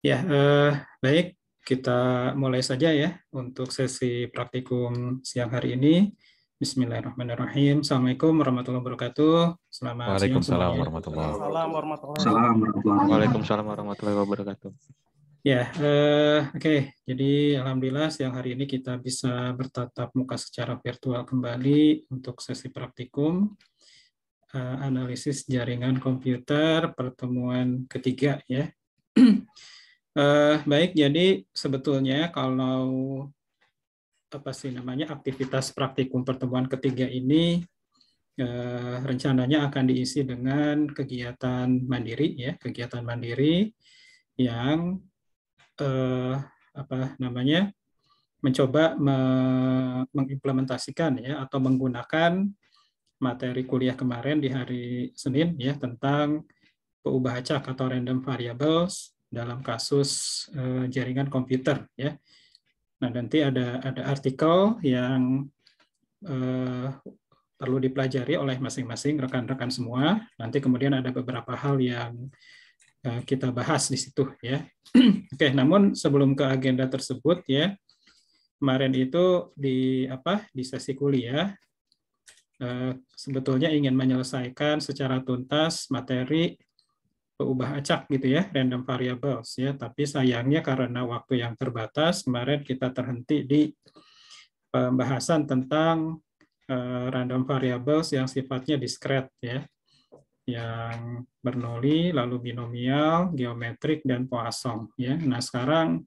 Ya, baik, kita mulai saja ya untuk sesi praktikum siang hari ini. Bismillahirrahmanirrahim. Assalamualaikum warahmatullahi wabarakatuh. Selamat siang Waalaikumsalam semuanya. warahmatullahi Waalaikumsalam warahmatullahi wabarakatuh. Assalamualaikum warahmatullahi wabarakatuh. Waalaikumsalam warahmatullahi wabarakatuh. Ya, oke. Jadi alhamdulillah siang hari ini kita bisa bertatap muka secara virtual kembali untuk sesi praktikum analisis jaringan komputer pertemuan ketiga ya. Baik, jadi sebetulnya kalau aktivitas praktikum pertemuan ketiga ini rencananya akan diisi dengan kegiatan mandiri ya, kegiatan mandiri yang mencoba mengimplementasikan ya atau menggunakan materi kuliah kemarin di hari Senin ya tentang peubah acak atau random variables dalam kasus jaringan komputer ya. Nah, nanti ada artikel yang perlu dipelajari oleh masing-masing rekan-rekan semua. Nanti kemudian ada beberapa hal yang kita bahas di situ ya. Oke, namun sebelum ke agenda tersebut ya, kemarin itu di sesi kuliah sebetulnya ingin menyelesaikan secara tuntas materi peubah acak gitu ya, random variables ya, tapi sayangnya karena waktu yang terbatas kemarin kita terhenti di pembahasan tentang random variables yang sifatnya diskret ya, yang Bernoulli, lalu binomial, geometrik, dan Poisson. Ya. Nah, sekarang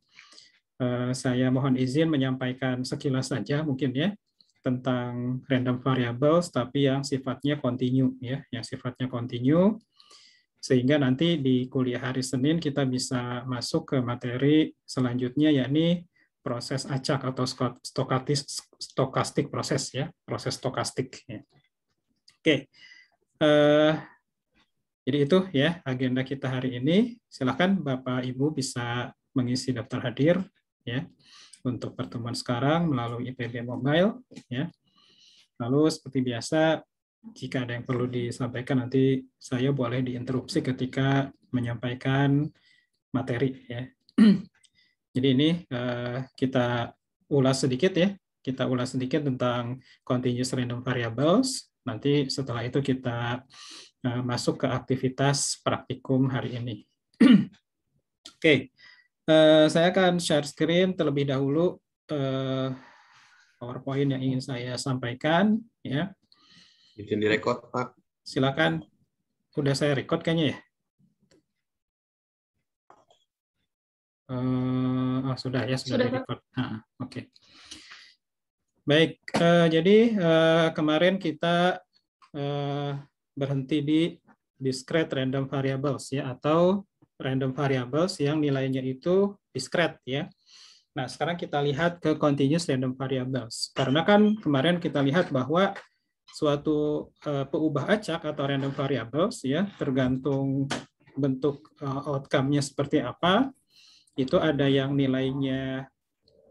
saya mohon izin menyampaikan sekilas saja mungkin ya tentang random variables, tapi yang sifatnya kontinu ya, yang sifatnya kontinu, sehingga nanti di kuliah hari Senin kita bisa masuk ke materi selanjutnya, yakni proses acak atau stokastik proses ya, proses stokastik. Ya. Oke. Jadi itu ya agenda kita hari ini. Silakan Bapak Ibu bisa mengisi daftar hadir ya untuk pertemuan sekarang melalui IPB Mobile ya. Lalu seperti biasa jika ada yang perlu disampaikan nanti saya boleh diinterupsi ketika menyampaikan materi ya. Jadi ini kita ulas sedikit ya. Kita ulas sedikit tentang continuous random variables. Nanti setelah itu kita masuk ke aktivitas praktikum hari ini. Oke, saya akan share screen terlebih dahulu PowerPoint yang ingin saya sampaikan. Ya. Izin direkod, Pak. Silakan. Udah saya record kayaknya ya. Sudah ya, sudah direkod. Oke. Baik, jadi kemarin kita berhenti di discrete random variables ya, atau random variables yang nilainya itu discrete ya. Nah, sekarang kita lihat ke continuous random variables. Karena kan kemarin kita lihat bahwa suatu peubah acak atau random variables ya, tergantung bentuk outcome-nya seperti apa, itu ada yang nilainya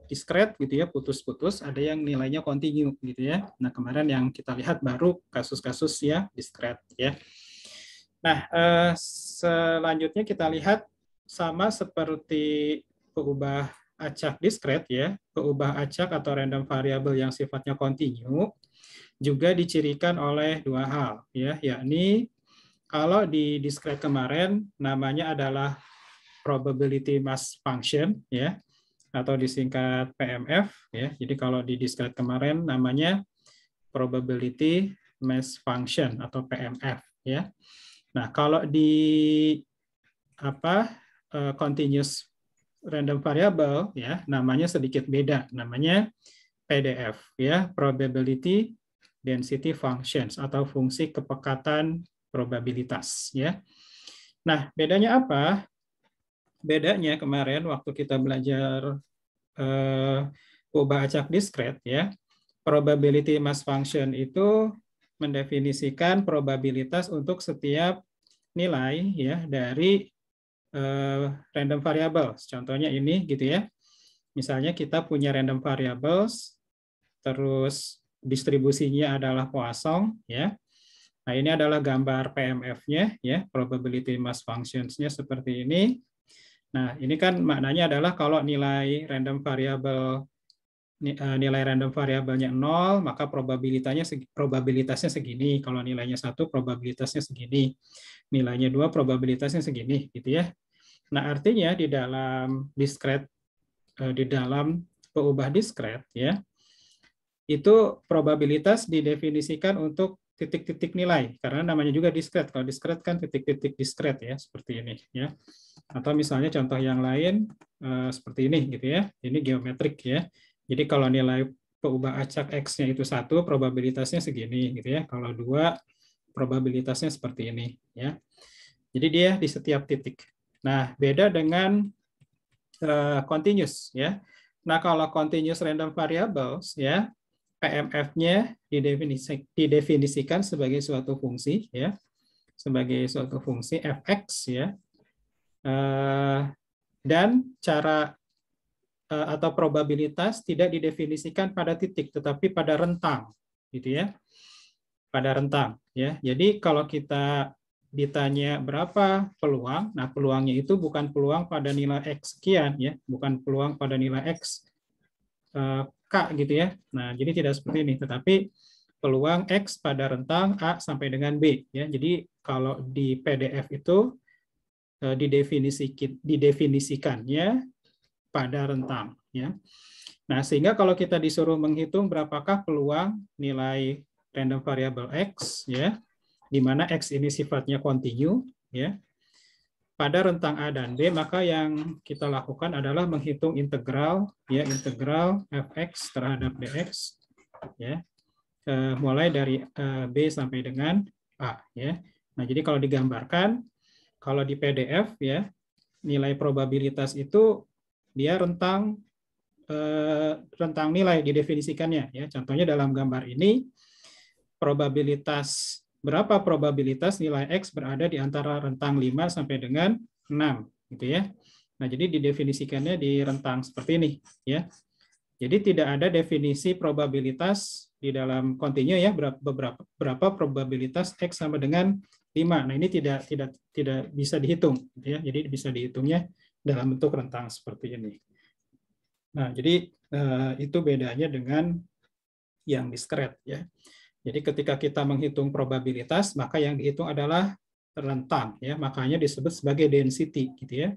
discrete gitu ya, putus-putus, ada yang nilainya kontinu gitu ya. Nah, kemarin yang kita lihat baru kasus-kasus ya discrete ya. Nah, selanjutnya kita lihat sama seperti peubah acak discrete ya, peubah acak atau random variable yang sifatnya kontinu juga dicirikan oleh dua hal ya, yakni kalau di discrete kemarin namanya adalah probability mass function ya, atau disingkat PMF ya. Jadi kalau di discrete kemarin namanya probability mass function atau PMF ya. Nah, kalau di continuous random variable ya, namanya sedikit beda, namanya PDF ya, probability density functions atau fungsi kepekatan probabilitas ya. Nah, bedanya apa? Bedanya kemarin waktu kita belajar peubah acak discrete ya, probability mass function itu mendefinisikan probabilitas untuk setiap nilai ya dari random variables. Contohnya ini gitu ya. Misalnya kita punya random variables, terus distribusinya adalah Poisson ya. Nah, ini adalah gambar PMF-nya ya, probability mass functions-nya seperti ini. Nah, ini kan maknanya adalah kalau nilai random variabelnya 0, maka probabilitasnya segini. Kalau nilainya 1, probabilitasnya segini. Nilainya 2, probabilitasnya segini, gitu ya. Nah, artinya di dalam peubah diskret, ya, itu probabilitas didefinisikan untuk titik-titik nilai, karena namanya juga diskret. Kalau diskret kan titik-titik diskret, ya, seperti ini, ya. Atau misalnya contoh yang lain seperti ini, gitu ya. Ini geometrik, ya. Jadi kalau nilai peubah acak X-nya itu 1, probabilitasnya segini, gitu ya. Kalau 2, probabilitasnya seperti ini, ya. Jadi dia di setiap titik. Nah, beda dengan continuous, ya. Nah, kalau continuous random variables, ya, PMF-nya didefinisikan sebagai suatu fungsi, ya, sebagai suatu fungsi fx, ya, dan cara atau probabilitas tidak didefinisikan pada titik, tetapi pada rentang, gitu ya, pada rentang, ya. Jadi kalau kita ditanya berapa peluang, nah peluangnya itu bukan peluang pada nilai x sekian, ya, bukan peluang pada nilai x K gitu ya. Nah, jadi tidak seperti ini, tetapi peluang X pada rentang A sampai dengan B, ya. Jadi kalau di PDF itu didefinisikannya pada rentang, ya. Nah, sehingga kalau kita disuruh menghitung berapakah peluang nilai random variable X, ya, di mana X ini sifatnya kontinu, ya, pada rentang A dan B, maka yang kita lakukan adalah menghitung integral, ya, integral fx terhadap dx, ya, mulai dari B sampai dengan A, ya. Nah, jadi kalau digambarkan, kalau di PDF, ya, nilai probabilitas itu dia rentang nilai didefinisikannya, ya. Contohnya dalam gambar ini, berapa probabilitas nilai X berada di antara rentang 5 sampai dengan 6, gitu ya. Nah, jadi didefinisikannya di rentang seperti ini, ya. Jadi tidak ada definisi probabilitas di dalam kontinu, ya, berapa probabilitas X sama dengan 5. Nah, ini tidak bisa dihitung, gitu ya. Jadi bisa dihitungnya dalam bentuk rentang seperti ini. Nah, jadi itu bedanya dengan yang diskret, ya. Jadi ketika kita menghitung probabilitas, maka yang dihitung adalah rentang, ya. Makanya disebut sebagai density, gitu ya.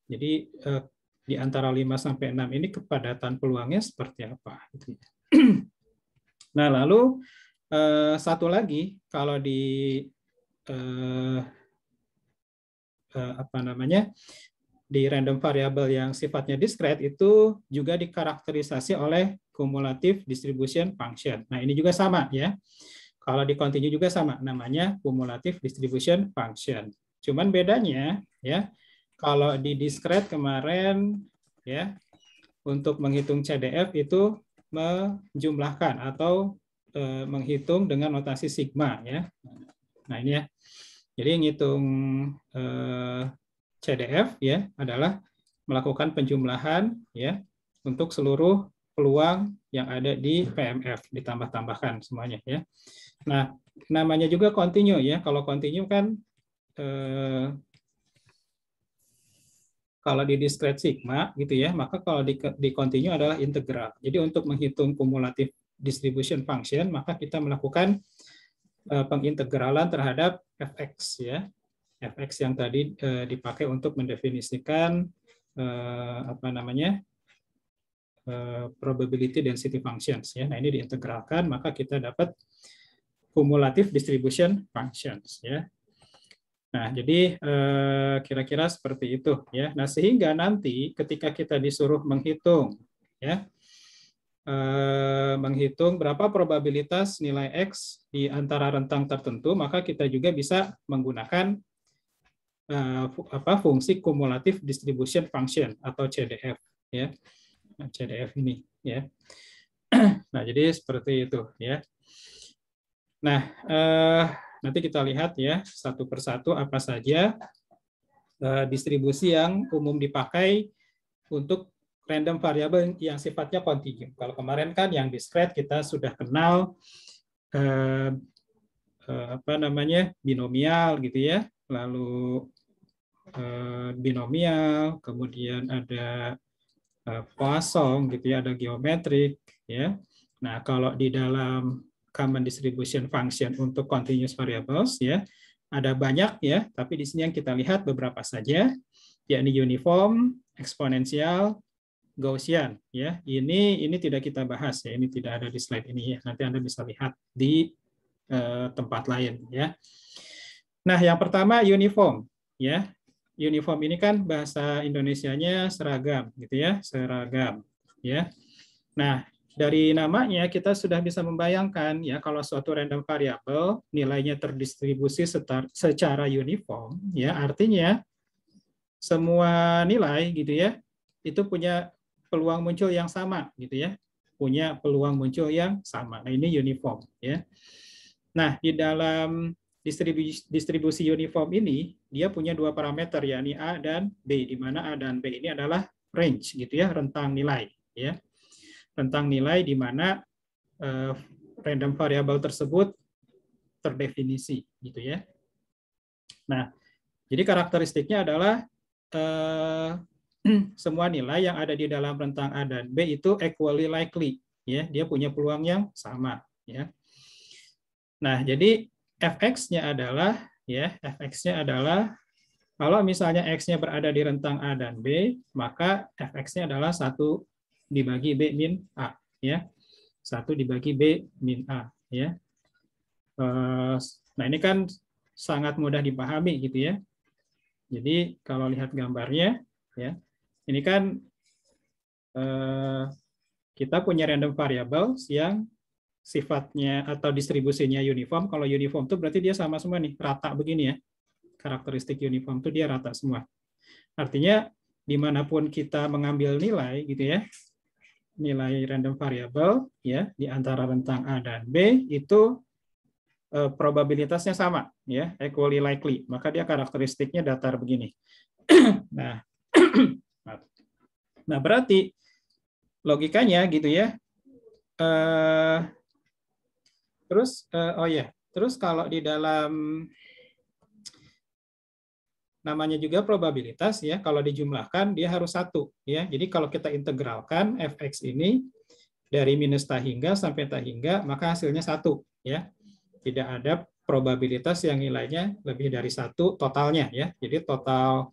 Jadi di antara 5 sampai 6 ini kepadatan peluangnya seperti apa, gitu ya. Nah, lalu satu lagi, kalau di apa namanya? Di random variable yang sifatnya diskret itu juga dikarakterisasi oleh cumulative distribution function. Nah, ini juga sama, ya. Kalau di continue juga sama, namanya cumulative distribution function. Cuman bedanya, ya, kalau di diskret kemarin, ya, untuk menghitung CDF itu menjumlahkan atau menghitung dengan notasi sigma, ya. Nah, ini ya. Jadi ngitung CDF, ya, adalah melakukan penjumlahan, ya, untuk seluruh peluang yang ada di PMF, ditambah-tambahkan semuanya, ya. Nah, namanya juga continue, ya. Kalau continue kan kalau di discrete sigma, gitu ya, maka kalau di continue adalah integral. Jadi untuk menghitung cumulative distribution function, maka kita melakukan pengintegralan terhadap fx, ya. Fx yang tadi dipakai untuk mendefinisikan apa namanya? Probability density functions, ya. Nah, ini diintegralkan, maka kita dapat cumulative distribution functions, ya. Nah, jadi kira-kira seperti itu, ya. Nah, sehingga nanti ketika kita disuruh menghitung, ya, menghitung berapa probabilitas nilai X di antara rentang tertentu, maka kita juga bisa menggunakan fungsi cumulative distribution function atau CDF, ya. Nah, CDF ini, ya. Nah, jadi seperti itu, ya. Nah, nanti kita lihat, ya, satu persatu apa saja distribusi yang umum dipakai untuk random variable yang sifatnya kontinu. Kalau kemarin kan yang diskret kita sudah kenal apa namanya binomial, gitu ya. Lalu binomial, kemudian ada Poisson gitu ya, ada geometrik ya. Nah, kalau di dalam common distribution function untuk continuous variables ya, ada banyak ya, tapi di sini yang kita lihat beberapa saja, yakni uniform, eksponensial, Gaussian ya. Ini tidak kita bahas ya, ini tidak ada di slide ini ya. Nanti Anda bisa lihat di tempat lain ya. Nah, yang pertama uniform ya. Uniform ini kan bahasa Indonesianya seragam gitu ya, seragam ya. Nah, dari namanya kita sudah bisa membayangkan ya kalau suatu random variable nilainya terdistribusi secara uniform ya, artinya semua nilai gitu ya itu punya peluang muncul yang sama gitu ya. Punya peluang muncul yang sama. Nah, ini uniform ya. Nah, di dalam distribusi uniform ini, dia punya dua parameter, yakni A dan B, di mana A dan B ini adalah range, gitu ya, rentang nilai. Ya. Rentang nilai di mana random variable tersebut terdefinisi. Gitu ya. Nah, jadi karakteristiknya adalah semua nilai yang ada di dalam rentang A dan B itu equally likely. Ya, dia punya peluang yang sama. Ya. Nah, jadi fx-nya adalah ya, fx-nya adalah kalau misalnya x-nya berada di rentang A dan B, maka fx-nya adalah 1 dibagi B min A ya. 1 dibagi B min A ya. Nah, ini kan sangat mudah dipahami gitu ya. Jadi kalau lihat gambarnya ya. Ini kan kita punya random variables yang sifatnya atau distribusinya uniform. Kalau uniform itu berarti dia sama semua nih, rata begini ya. Karakteristik uniform itu dia rata semua. Artinya dimanapun kita mengambil nilai gitu ya, nilai random variable ya di antara rentang A dan B itu probabilitasnya sama ya, equally likely. Maka dia karakteristiknya datar begini. Nah, nah berarti logikanya gitu ya. Terus kalau di dalam namanya juga probabilitas ya, kalau dijumlahkan dia harus 1 ya. Jadi kalau kita integralkan fx ini dari minus tahingga sampai tahingga, maka hasilnya 1 ya. Tidak ada probabilitas yang nilainya lebih dari 1 totalnya ya. Jadi total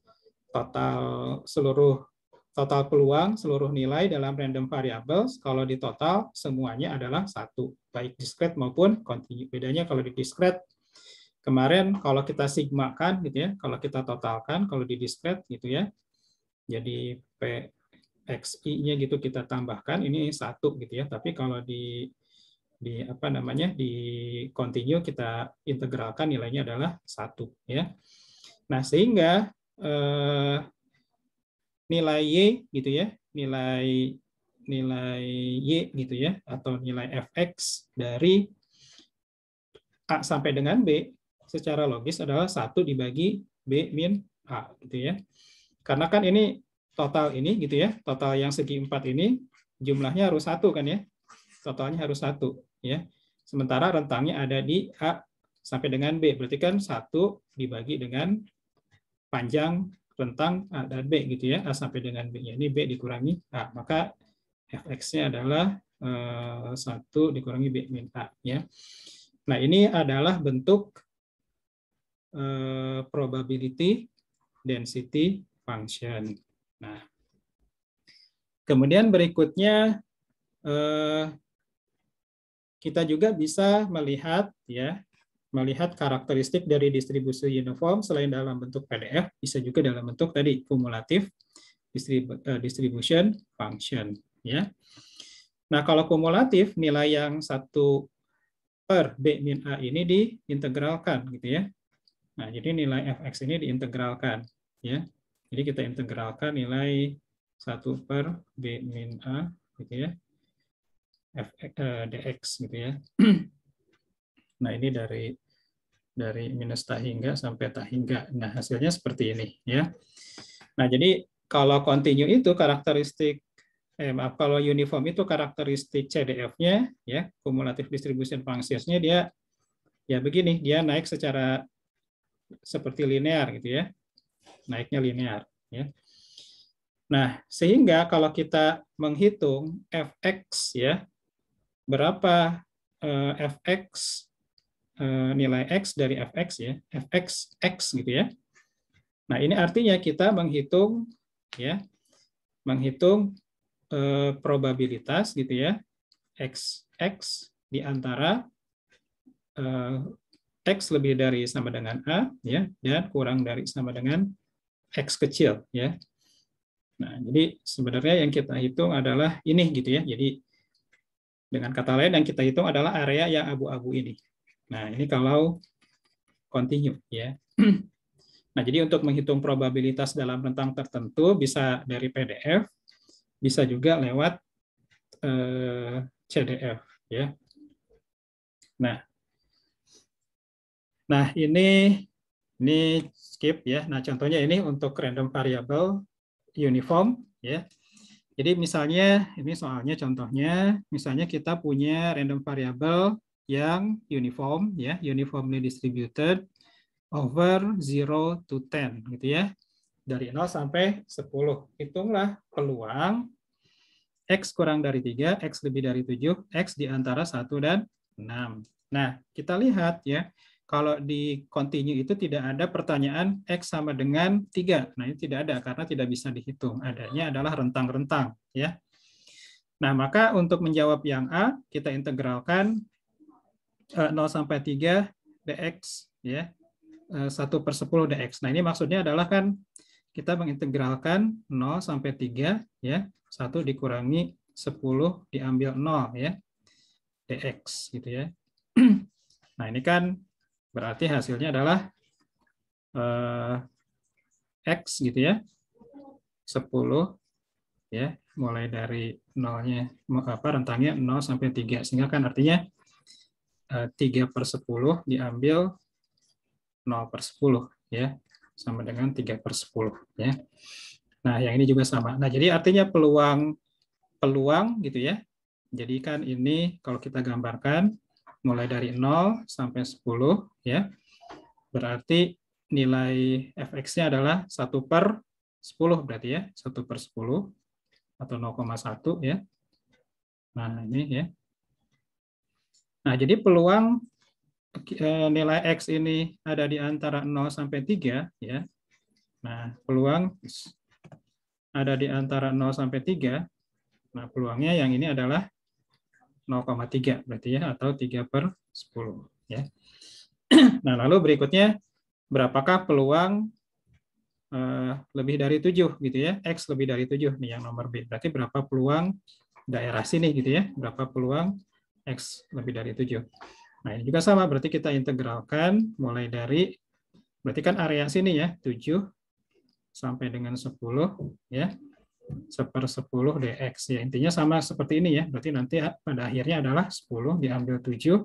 peluang seluruh nilai dalam random variables kalau di total semuanya adalah 1, baik discrete maupun continue. Bedanya kalau di discrete kemarin kalau kita sigmakan gitu ya, kalau kita totalkan, kalau di discrete gitu ya, jadi PXI-nya gitu kita tambahkan ini 1 gitu ya. Tapi kalau di continue kita integralkan nilainya adalah 1 ya. Nah, sehingga nilai Y gitu ya, nilai Y gitu ya, atau nilai fx dari A sampai dengan B secara logis adalah 1 dibagi B min A gitu ya. Karena kan ini total ini gitu ya, total yang segi 4 ini jumlahnya harus 1 kan ya. Totalnya harus 1 ya. Sementara rentangnya ada di A sampai dengan B, berarti kan 1 dibagi dengan panjang rentang A dan B gitu ya, A sampai dengan B. Ini B dikurangi A, maka fx-nya adalah 1 dikurangi B min A ya. Nah, ini adalah bentuk probability density function. Nah, kemudian berikutnya kita juga bisa melihat ya, melihat karakteristik dari distribusi uniform selain dalam bentuk PDF, bisa juga dalam bentuk tadi kumulatif distribution function ya. Nah, kalau kumulatif nilai yang 1 per B min A ini diintegralkan gitu ya. Nah, jadi nilai fx ini diintegralkan ya. Jadi kita integralkan nilai 1 per B min A gitu ya. dx gitu ya. Nah, ini dari minus tahingga sampai tahingga. Nah, hasilnya seperti ini ya. Nah, jadi kalau continue itu karakteristik kalau uniform itu karakteristik CDF-nya ya, cumulative distribution functions-nya dia ya begini, dia naik secara seperti linear gitu ya. naiknya linear. Ya. Nah, sehingga kalau kita menghitung fx ya, berapa fx nilai x dari fx ya, fx x gitu ya. Nah, ini artinya kita menghitung ya, menghitung probabilitas gitu ya, x di antara x lebih dari sama dengan a ya, dan kurang dari sama dengan x kecil ya. Nah, jadi sebenarnya yang kita hitung adalah ini gitu ya. Jadi dengan kata lain yang kita hitung adalah area yang abu-abu ini. Nah, ini kalau continue ya. Nah, jadi untuk menghitung probabilitas dalam rentang tertentu bisa dari PDF, bisa juga lewat CDF ya. Nah, ini skip ya. Nah, contohnya ini untuk random variable uniform ya. Jadi misalnya ini soalnya contohnya misalnya kita punya random variable yang uniform ya, uniformly distributed over 0 to 10 gitu ya. Dari 0 sampai 10. Hitunglah peluang x kurang dari 3, x lebih dari 7, x di antara 1 dan 6. Nah, kita lihat ya, kalau di continue itu tidak ada pertanyaan x sama dengan 3. Nah, ini tidak ada karena tidak bisa dihitung. Adanya adalah rentang-rentang ya. Nah, maka untuk menjawab yang A, kita integralkan 0 sampai 3 dx ya. 1/10 dx. Nah, ini maksudnya adalah kan kita mengintegralkan 0 sampai 3 ya. 1 dikurangi 10 diambil 0 ya. dx gitu ya. Nah, ini kan berarti hasilnya adalah x gitu ya. 10 ya, mulai dari nolnya rentangnya 0 sampai 3 sehingga kan artinya 3/10 diambil 0/10 ya, sama dengan 3/10 ya. Nah, yang ini juga sama. Nah, jadi artinya peluang gitu ya. Jadi kan ini kalau kita gambarkan mulai dari 0 sampai 10 ya. Berarti nilai fx-nya adalah 1/10 berarti ya, 1/10 atau 0,1 ya. Nah, ini ya. Nah, jadi peluang nilai x ini ada di antara 0 sampai 3 ya. Nah, peluang ada di antara 0 sampai 3. Nah, peluangnya yang ini adalah 0,3 berarti ya, atau 3/10 ya. Nah, lalu berikutnya berapakah peluang lebih dari 7 gitu ya, x lebih dari 7 nih yang nomor B. Berarti berapa peluang daerah sini gitu ya, berapa peluang x lebih dari 7. Nah, ini juga sama, berarti kita integralkan mulai dari, berarti kan area sini ya, 7 sampai dengan 10 ya, 1/10 dx ya. Intinya sama seperti ini ya, berarti nanti pada akhirnya adalah 10 diambil 7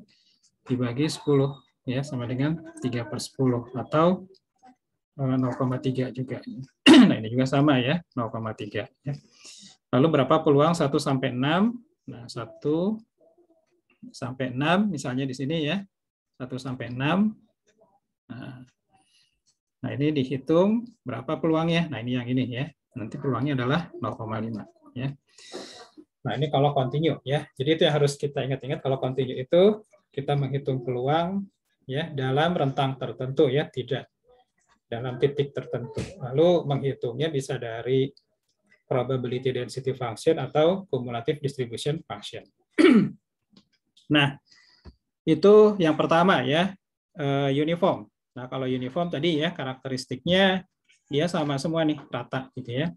dibagi 10 ya, sama dengan 3/10 atau 0,3 juga. Nah, ini juga sama ya, 0,3 ya. Lalu berapa peluang 1 sampai 6? Nah, 1 sampai 6 misalnya di sini ya. 1 sampai 6. Nah, ini dihitung berapa peluangnya. Nah, ini yang ini ya. Nanti peluangnya adalah 0,5 ya. Nah, ini kalau continue ya. Jadi itu yang harus kita ingat-ingat, kalau continue itu kita menghitung peluang ya dalam rentang tertentu ya, tidak dalam titik tertentu. Lalu menghitungnya bisa dari probability density function atau cumulative distribution function. Nah, itu yang pertama ya, uniform. Nah, kalau uniform tadi ya karakteristiknya dia sama semua nih, rata gitu ya.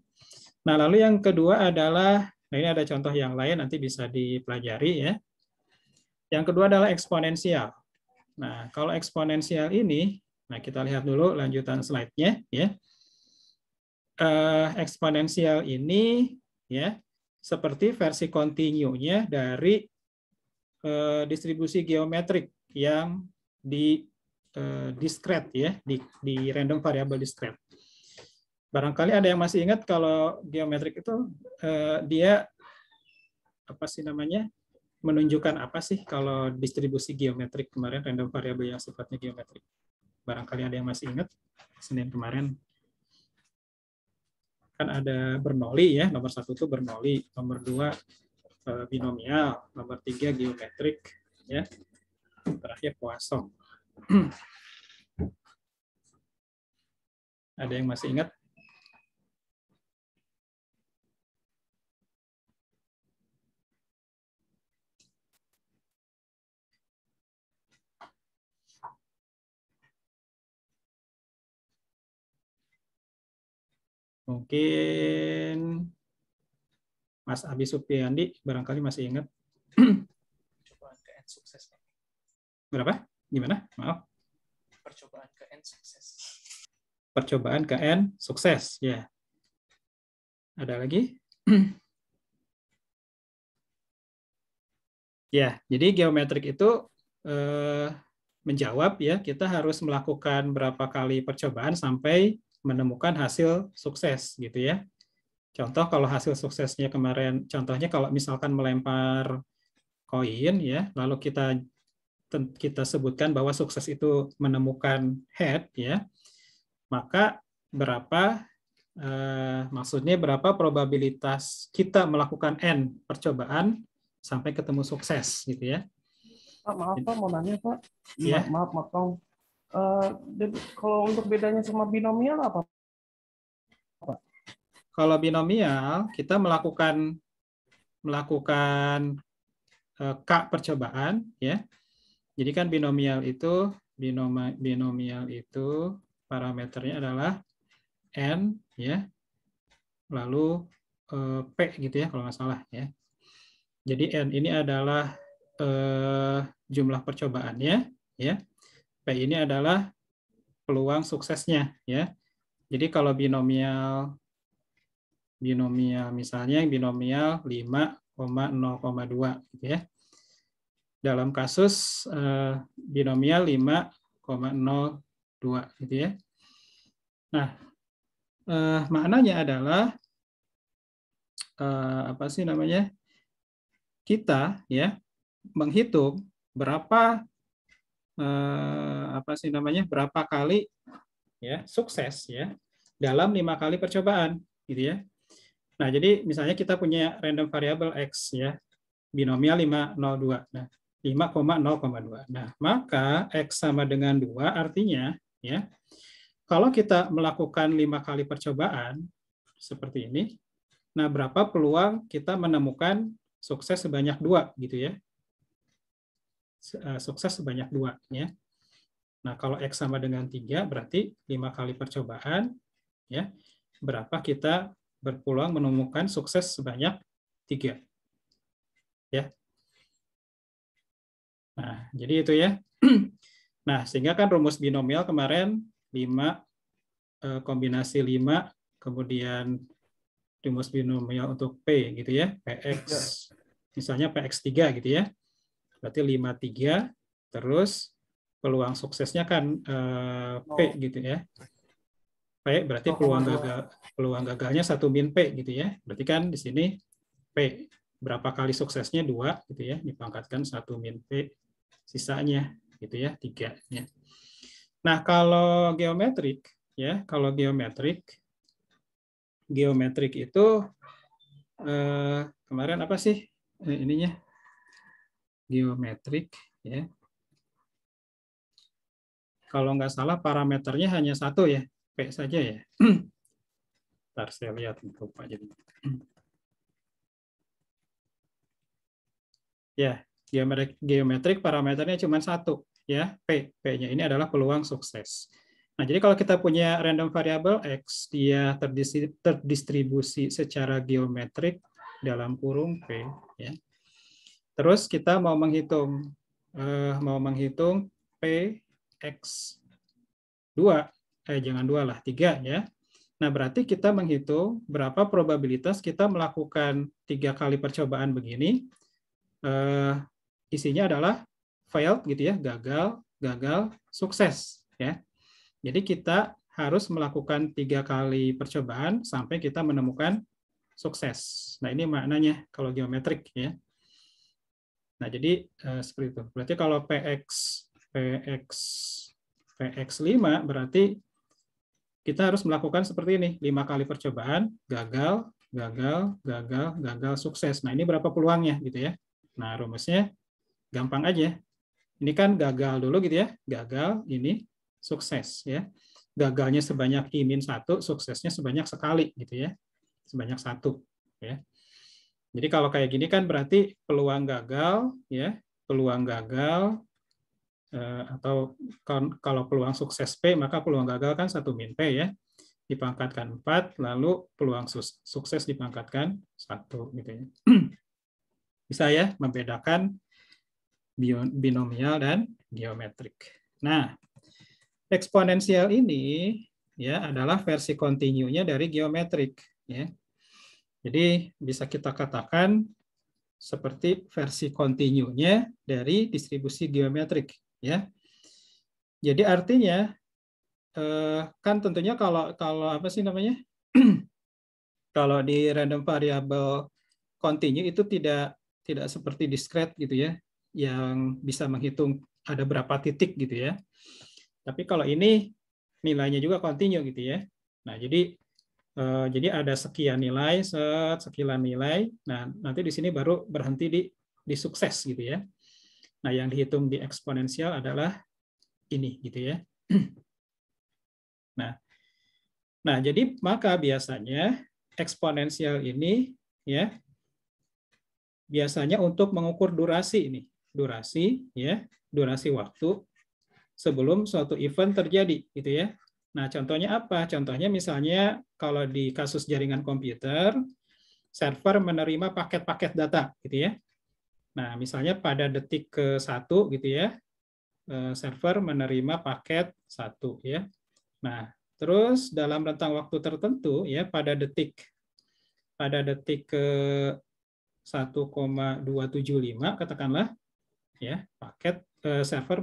Nah, lalu yang kedua adalah, nah ini ada contoh yang lain nanti bisa dipelajari ya. Yang kedua adalah eksponensial. Nah, kalau eksponensial ini, nah kita lihat dulu lanjutan slide-nya ya. Eksponensial ini ya seperti versi continue-nya dari distribusi geometrik yang di discrete ya, di random variable discrete. Barangkali ada yang masih ingat kalau geometrik itu dia apa sih namanya? Menunjukkan apa sih kalau distribusi geometrik kemarin, random variable yang sifatnya geometrik? Barangkali ada yang masih ingat Senin kemarin. kan ada Bernoulli ya, nomor 1 itu Bernoulli, nomor 2 binomial, nomor 3 geometrik, ya, terakhir Poisson. Ada yang masih ingat? Mungkin Mas Abi Supiandi barangkali masih ingat. Percobaan ke N sukses. Berapa? Gimana? Maaf. Percobaan ke N sukses. Percobaan ke N sukses. Ya. Ada lagi? Ya, jadi geometrik itu menjawab ya, kita harus melakukan berapa kali percobaan sampai menemukan hasil sukses gitu ya. Contoh kalau hasil suksesnya kemarin, contohnya kalau misalkan melempar koin ya, lalu kita sebutkan bahwa sukses itu menemukan head ya, maka berapa maksudnya berapa probabilitas kita melakukan N percobaan sampai ketemu sukses gitu ya. Pak, maaf Pak, mau nanya Pak. Ya. Maaf, Tong. Kalau untuk bedanya sama binomial apa? Kalau binomial kita melakukan K percobaan ya. Jadi kan binomial itu parameternya adalah N ya. Lalu P gitu ya kalau nggak salah ya. Jadi N ini adalah jumlah percobaannya ya. P ini adalah peluang suksesnya ya. Jadi kalau binomial misalnya binomial 5,0,2 gitu ya. Dalam kasus binomial 5,02 gitu ya. Nah, maknanya adalah apa sih namanya? Kita ya menghitung berapa berapa kali ya sukses ya dalam 5 kali percobaan gitu ya. Nah, jadi misalnya kita punya random variable x ya, binomial 5,02. Nah, 5,0,2. Nah, maka x sama dengan 2 artinya ya kalau kita melakukan 5 kali percobaan seperti ini, nah berapa peluang kita menemukan sukses sebanyak 2 gitu ya. Sukses sebanyak 2 ya. Nah, kalau X sama dengan 3 berarti 5 kali percobaan ya. Berapa kita berpeluang menemukan sukses sebanyak 3. Ya. Nah, jadi itu ya. Nah, sehingga kan rumus binomial kemarin 5 kombinasi 5 kemudian rumus binomial untuk P gitu ya. PX misalnya PX3 gitu ya. Berarti 5,3 terus peluang suksesnya kan P gitu ya. P berarti peluang gagalnya 1 min P gitu ya. Berarti kan di sini P berapa kali suksesnya 2 gitu ya, dipangkatkan 1 min P sisanya gitu ya 3 ya. Nah, kalau geometrik ya, geometrik itu kemarin apa sih ininya? Geometrik ya. Kalau nggak salah parameternya hanya 1 ya, P saja ya. Ntar saya lihat, lupa jadi. Ya, geometrik parameternya cuma 1 ya, P. P-nya ini adalah peluang sukses. Nah, jadi kalau kita punya random variable X, dia terdistribusi secara geometrik dalam kurung P ya. Terus kita mau menghitung PX2, jangan 2 lah, 3 ya. Nah, berarti kita menghitung berapa probabilitas kita melakukan 3 kali percobaan begini. Isinya adalah failed gitu ya, gagal, sukses ya. Jadi kita harus melakukan 3 kali percobaan sampai kita menemukan sukses. Nah, ini maknanya kalau geometrik ya. Nah, jadi seperti itu. Berarti kalau PX5 berarti kita harus melakukan seperti ini, 5 kali percobaan, gagal, gagal, gagal, gagal, sukses. Nah, ini berapa peluangnya gitu ya. Nah, rumusnya gampang aja. Ini kan gagal dulu gitu ya, gagal, ini sukses ya. Gagalnya sebanyak I-1, suksesnya sebanyak sekali gitu ya, sebanyak 1 ya. Jadi kalau kayak gini kan berarti peluang gagal ya, peluang gagal atau kalau peluang sukses P, maka peluang gagal kan 1 min P ya, dipangkatkan 4, lalu peluang sukses dipangkatkan 1 gitu ya. Bisa ya membedakan binomial dan geometrik. Nah, eksponensial ini ya adalah versi kontinunya dari geometrik ya. Jadi bisa kita katakan seperti versi kontinunya dari distribusi geometrik ya. Jadi artinya kan tentunya kalau apa sih namanya? Kalau di random variable kontinu itu tidak seperti discrete gitu ya, yang bisa menghitung ada berapa titik gitu ya. Tapi kalau ini nilainya juga kontinu gitu ya. Nah, jadi ada sekian nilai, sekian nilai. Nah, nanti di sini baru berhenti di sukses gitu ya. Nah, yang dihitung di eksponensial adalah ini gitu ya. Nah, jadi maka biasanya eksponensial ini ya biasanya untuk mengukur durasi ini, durasi waktu sebelum suatu event terjadi gitu ya. Nah, contohnya apa? Contohnya misalnya kalau di kasus jaringan komputer, server menerima paket-paket data gitu ya. Nah, misalnya pada detik ke-1 gitu ya, server menerima paket 1 ya. Nah, terus dalam rentang waktu tertentu ya pada detik ke 1,275 katakanlah ya, paket server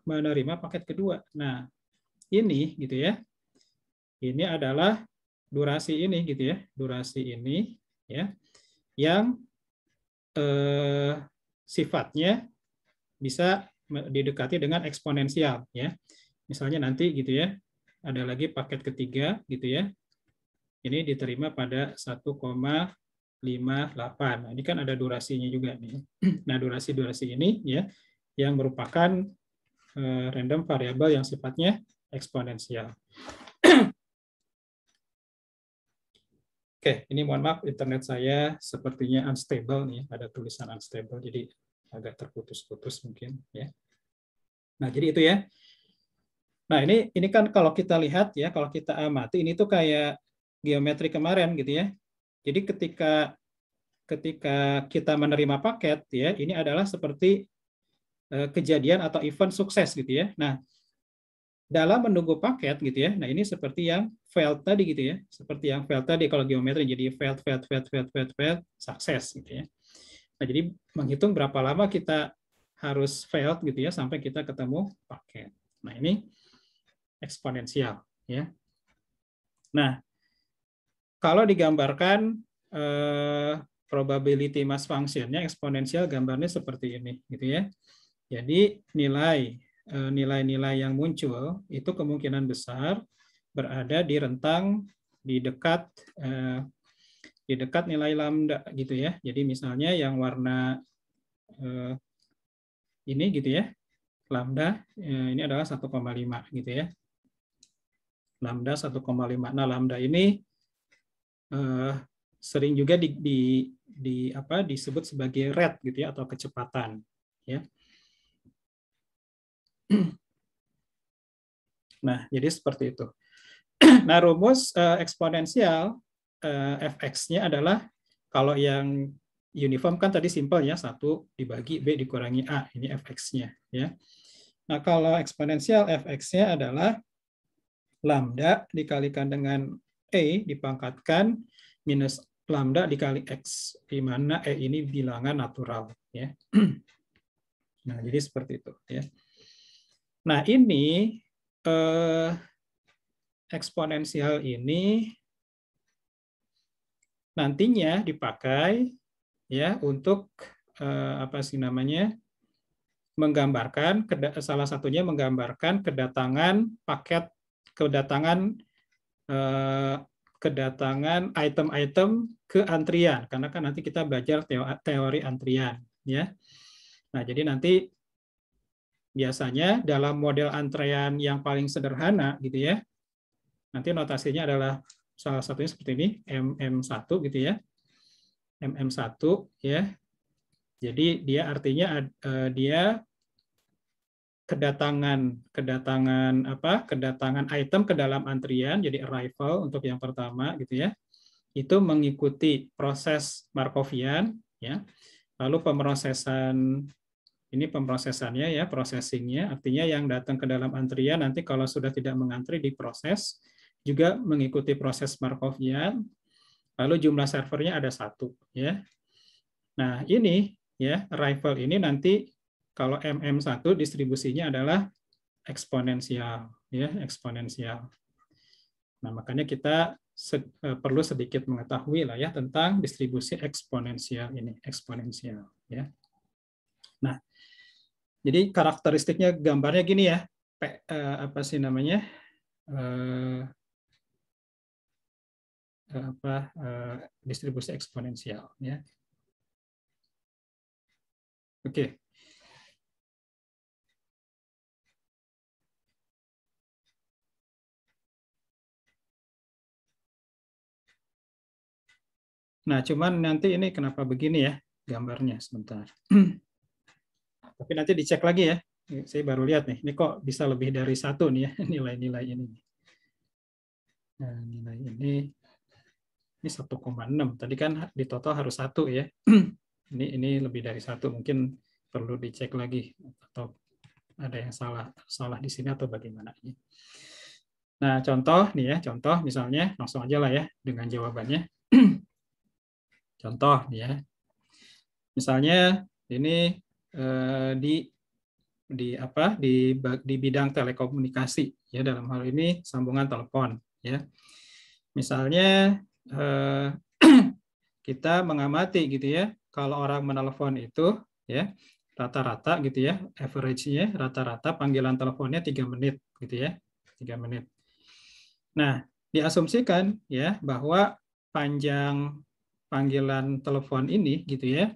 menerima paket kedua. Nah, ini gitu ya. Ini adalah durasi ini gitu ya. Durasi ini ya yang sifatnya bisa didekati dengan eksponensial ya. Misalnya nanti gitu ya. Ada lagi paket ketiga gitu ya. Ini diterima pada 1,58. Nah, ini kan ada durasinya juga nih. Nah, durasi ini ya yang merupakan random variable yang sifatnya eksponensial. Oke, ini mohon maaf internet saya sepertinya unstable nih, ada tulisan unstable jadi agak terputus-putus mungkin ya. Nah, jadi itu ya. Nah, ini kan kalau kita lihat ya, kalau kita amati ini tuh kayak geometri kemarin gitu ya. Jadi ketika kita menerima paket ya, ini adalah seperti kejadian atau event sukses gitu ya. Nah, dalam menunggu paket gitu ya. Nah, ini seperti yang failed tadi gitu ya. Seperti yang failed tadi kalau geometri jadi failed, sukses gitu ya. Nah, jadi menghitung berapa lama kita harus failed gitu ya sampai kita ketemu paket. Nah, ini eksponensial ya. Nah, kalau digambarkan probability mass function-nya eksponensial gambarnya seperti ini gitu ya. Jadi nilai-nilai yang muncul itu kemungkinan besar berada di rentang di dekat nilai lambda gitu ya. Jadi misalnya yang warna ini gitu ya. Lambda ini adalah 1,5 gitu ya. Lambda 1,5. Nah, lambda ini sering juga disebut sebagai rate gitu ya atau kecepatan ya. Nah, jadi seperti itu. Nah, rumus eksponensial fx-nya adalah kalau yang uniform kan tadi simpel ya, 1 dibagi B dikurangi A, ini fx-nya ya. Nah, kalau eksponensial fx-nya adalah lambda dikalikan dengan E dipangkatkan minus lambda dikali X, di mana E ini bilangan natural. Ya. Nah, jadi seperti itu. Ya. Nah, ini eksponensial ini nantinya dipakai ya untuk apa sih namanya? Menggambarkan salah satunya menggambarkan kedatangan kedatangan item-item ke antrian, karena kan nanti kita belajar teori antrian, ya. Nah, jadi nanti biasanya dalam model antrean yang paling sederhana gitu ya, nanti notasinya adalah salah satunya seperti ini, MM1 gitu ya. MM1 ya. Jadi dia artinya dia kedatangan item ke dalam antrian, jadi arrival untuk yang pertama gitu ya. Itu mengikuti proses Markovian ya. Lalu pemrosesannya ya, processingnya, artinya yang datang ke dalam antrian nanti kalau sudah tidak mengantri diproses, juga mengikuti proses Markovian. Lalu jumlah servernya ada 1 ya. Nah, ini ya, arrival ini nanti kalau MM1 distribusinya adalah eksponensial ya, eksponensial. Nah, makanya kita perlu sedikit mengetahui lah ya tentang distribusi eksponensial ini, eksponensial ya. Nah, jadi karakteristiknya gambarnya gini ya. Apa sih namanya? Distribusi eksponensial ya. Oke. Nah, cuman nanti ini kenapa begini ya gambarnya sebentar. Tapi nanti dicek lagi ya. Saya baru lihat nih, ini kok bisa lebih dari 1 nih ya nilai-nilai ini. Nah, nilai ini 1,6. Tadi kan di total harus 1 ya. Ini lebih dari 1, mungkin perlu dicek lagi atau ada yang salah di sini atau bagaimana. Nah, contoh nih ya, contoh misalnya langsung aja lah ya dengan jawabannya. Contoh nih ya. Misalnya ini di bidang telekomunikasi ya, dalam hal ini sambungan telepon ya. Misalnya kita mengamati gitu ya, kalau orang menelpon itu ya rata-rata gitu ya, average-nya rata-rata panggilan teleponnya 3 menit gitu ya, 3 menit. Nah, diasumsikan ya bahwa panjang panggilan telepon ini gitu ya,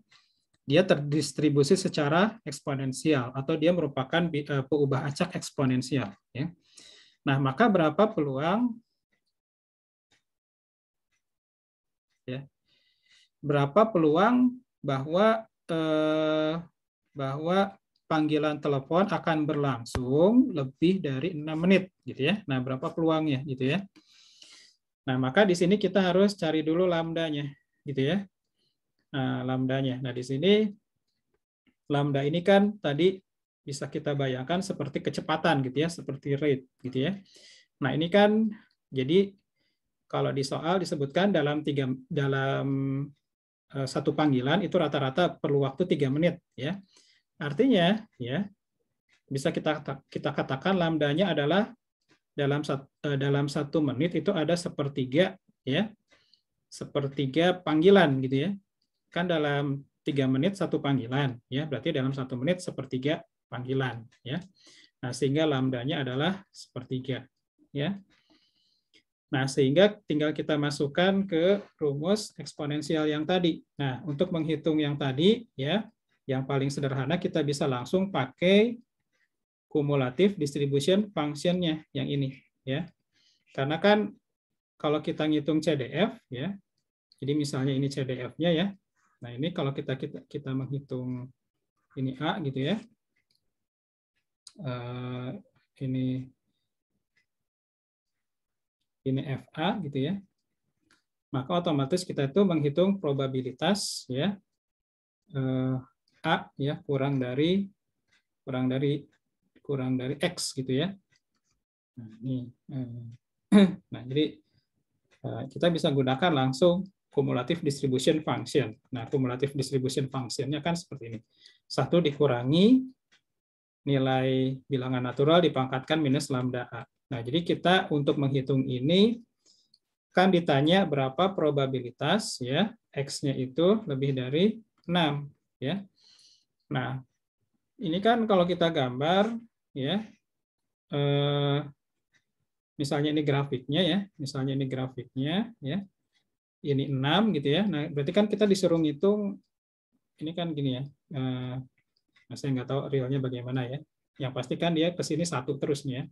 dia terdistribusi secara eksponensial atau dia merupakan peubah acak eksponensial ya. Nah, maka berapa peluang ya? Berapa peluang bahwa panggilan telepon akan berlangsung lebih dari 6 menit gitu ya. Nah, berapa peluangnya gitu ya. Nah, maka di sini kita harus cari dulu lambdanya gitu ya. Nah, lambdanya. Nah, di sini lambda ini kan tadi bisa kita bayangkan seperti kecepatan gitu ya, seperti rate gitu ya. Nah, ini kan jadi kalau di soal disebutkan dalam satu panggilan itu rata-rata perlu waktu 3 menit ya. Artinya ya bisa kita katakan lambdanya adalah dalam 1 menit itu ada sepertiga ya. Sepertiga panggilan gitu ya. Kan dalam 3 menit 1 panggilan ya, berarti dalam 1 menit sepertiga panggilan ya. Nah, sehingga lambdanya adalah sepertiga ya. Nah, sehingga tinggal kita masukkan ke rumus eksponensial yang tadi. Nah, untuk menghitung yang tadi, ya, yang paling sederhana kita bisa langsung pakai kumulatif distribution function-nya yang ini, ya. Karena kan kalau kita ngitung CDF, ya, jadi misalnya ini CDF-nya ya. Nah, ini kalau kita menghitung ini A gitu ya. Ini FA gitu ya, maka otomatis kita itu menghitung probabilitas ya A ya kurang dari X gitu ya. Nah, ini nah jadi kita bisa gunakan langsung cumulative distribution function. Nah, cumulative distribution function-nya kan seperti ini. 1 dikurangi nilai bilangan natural dipangkatkan minus lambda A. Nah, jadi kita untuk menghitung ini kan ditanya berapa probabilitas ya X-nya itu lebih dari 6 ya. Nah, ini kan kalau kita gambar ya misalnya ini grafiknya ya, misalnya ini grafiknya ya, ini 6 gitu ya. Nah, berarti kan kita disuruh ngitung ini kan gini ya. Nah, saya nggak tahu realnya bagaimana ya. Yang pasti kan dia ke sini 1 terusnya.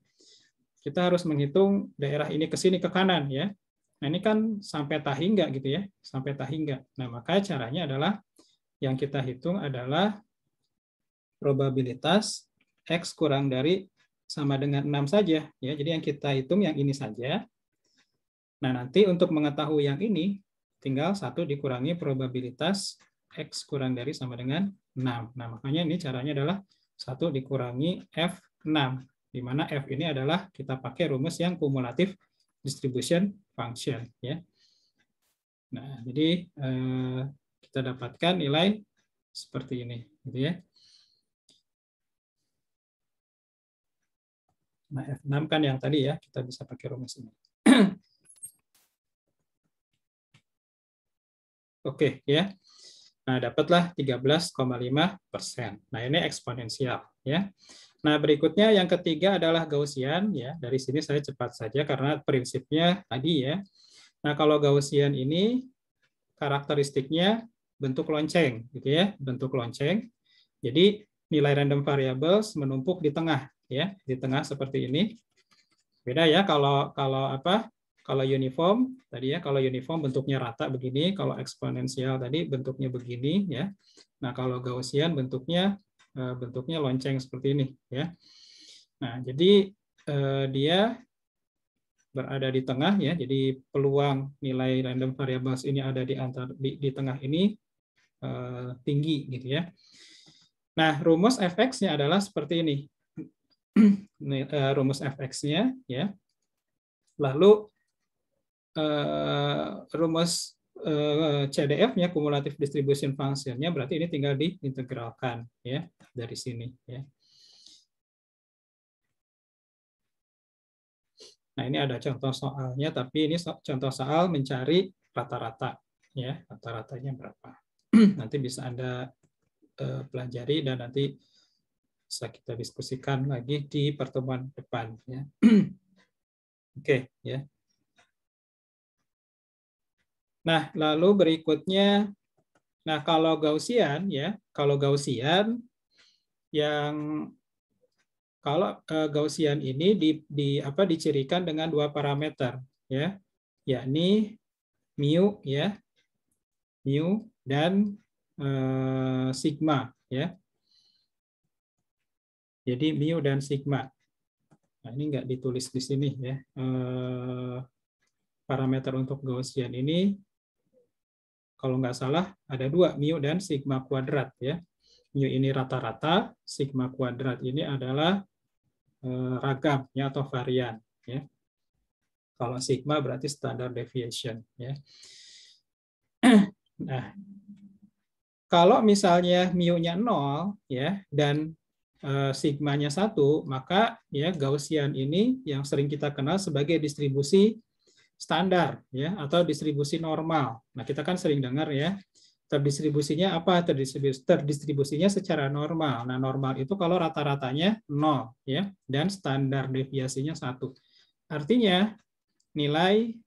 Kita harus menghitung daerah ini ke sini ke kanan ya. Nah, ini kan sampai tahingga gitu ya, sampai tahingga. Nah, maka caranya adalah yang kita hitung adalah probabilitas X kurang dari sama dengan 6 saja ya. Jadi yang kita hitung yang ini saja. Nah, nanti untuk mengetahui yang ini tinggal 1 dikurangi probabilitas X kurang dari sama dengan 6. Nah, makanya ini caranya adalah 1 dikurangi F6, di mana F ini adalah kita pakai rumus yang kumulatif distribution function ya. Nah, jadi kita dapatkan nilai seperti ini gitu ya. Nah, F6 kan yang tadi ya, kita bisa pakai rumus ini. Oke ya. Nah, dapatlah 13,5%. Nah, ini eksponensial ya. Nah, berikutnya yang ketiga adalah Gaussian ya. Dari sini saya cepat saja karena prinsipnya tadi ya. Nah, kalau Gaussian ini karakteristiknya bentuk lonceng gitu ya, bentuk lonceng. Jadi nilai random variables menumpuk di tengah ya, di tengah seperti ini. Beda ya kalau kalau uniform tadi ya, kalau uniform bentuknya rata begini, kalau eksponensial tadi bentuknya begini ya. Nah, kalau Gaussian bentuknya lonceng seperti ini ya. Nah, jadi dia berada di tengah ya. Jadi peluang nilai random variables ini ada di tengah ini tinggi gitu ya. Nah, rumus fx-nya adalah seperti ini. Rumus fx-nya ya. Lalu rumus CDF-nya, cumulative distribution function-nya, berarti ini tinggal diintegralkan ya dari sini ya. Nah, ini ada contoh soalnya, tapi ini contoh soal mencari rata-rata ya, rata-ratanya berapa. Nanti bisa Anda pelajari dan nanti bisa kita diskusikan lagi di pertemuan depan ya. Oke ya. Nah, lalu berikutnya, nah kalau Gaussian ya, kalau Gaussian ini dicirikan dengan 2 parameter ya, yakni mu ya, mu dan sigma ya. Jadi mu dan sigma. Nah, ini nggak ditulis di sini ya. Parameter untuk Gaussian ini kalau nggak salah ada 2, mu dan sigma kuadrat ya. Mu ini rata-rata, sigma kuadrat ini adalah ragam ya atau varian ya. Kalau sigma berarti standard deviation ya. Nah, kalau misalnya mu-nya 0 ya dan sigmanya 1, maka ya Gaussian ini yang sering kita kenal sebagai distribusi standar ya atau distribusi normal. Nah, kita kan sering dengar ya, terdistribusinya apa? Terdistribusinya secara normal. Nah, normal itu kalau rata-ratanya 0 ya dan standar deviasinya 1. Artinya nilai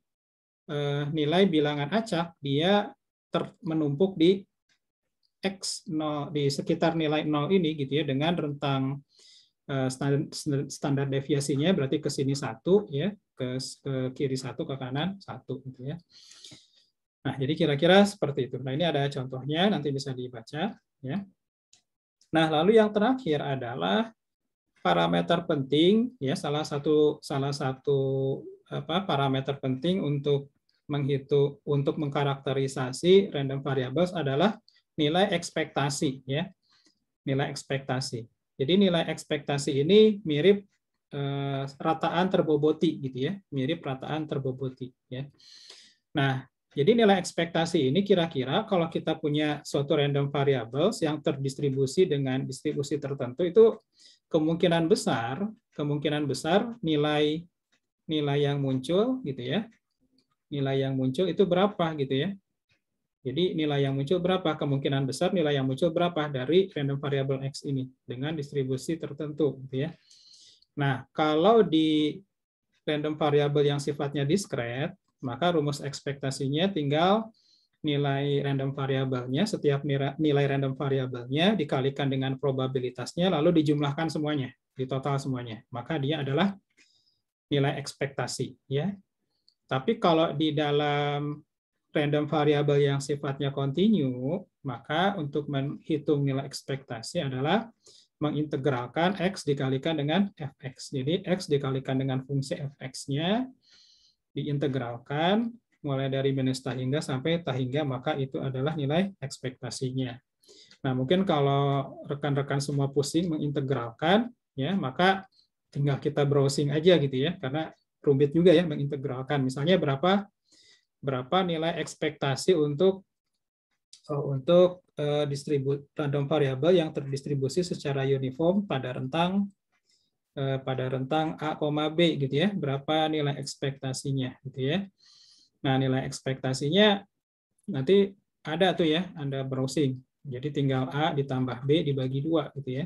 bilangan acak dia menumpuk di X0 di sekitar nilai 0 ini gitu ya, dengan rentang standar deviasinya berarti ke sini 1 ya, ke kiri 1, ke kanan 1 gitu ya. Nah, jadi kira-kira seperti itu. Nah, ini ada contohnya, nanti bisa dibaca ya. Nah, lalu yang terakhir adalah parameter penting ya, salah satu parameter penting untuk mengkarakterisasi random variables adalah nilai ekspektasi ya. Nilai ekspektasi. Jadi nilai ekspektasi ini mirip rataan terboboti gitu ya, mirip rataan terboboti ya. Nah, jadi nilai ekspektasi ini kira-kira kalau kita punya suatu random variables yang terdistribusi dengan distribusi tertentu, itu kemungkinan besar nilai yang muncul gitu ya. Nilai yang muncul itu berapa gitu ya. Jadi nilai yang muncul berapa? Kemungkinan besar nilai yang muncul berapa dari random variable X ini dengan distribusi tertentu gitu ya. Nah, kalau di random variable yang sifatnya diskret, maka rumus ekspektasinya tinggal nilai random variabelnya, setiap nilai random variabelnya dikalikan dengan probabilitasnya, lalu dijumlahkan semuanya, ditotal semuanya. Maka dia adalah nilai ekspektasi. Ya. Tapi kalau di dalam random variable yang sifatnya kontinu, maka untuk menghitung nilai ekspektasi adalah mengintegralkan X dikalikan dengan fx. Jadi X dikalikan dengan fungsi fx-nya, diintegralkan, mulai dari minus tahingga sampai tahingga, maka itu adalah nilai ekspektasinya. Nah, mungkin kalau rekan-rekan semua pusing mengintegralkan, ya maka tinggal kita browsing aja gitu ya, karena rumit juga ya mengintegralkan. Misalnya berapa nilai ekspektasi untuk random variable yang terdistribusi secara uniform pada rentang A, B gitu ya, berapa nilai ekspektasinya gitu ya. Nah, nilai ekspektasinya nanti ada tuh ya, Anda browsing. Jadi tinggal A ditambah B dibagi 2 gitu ya.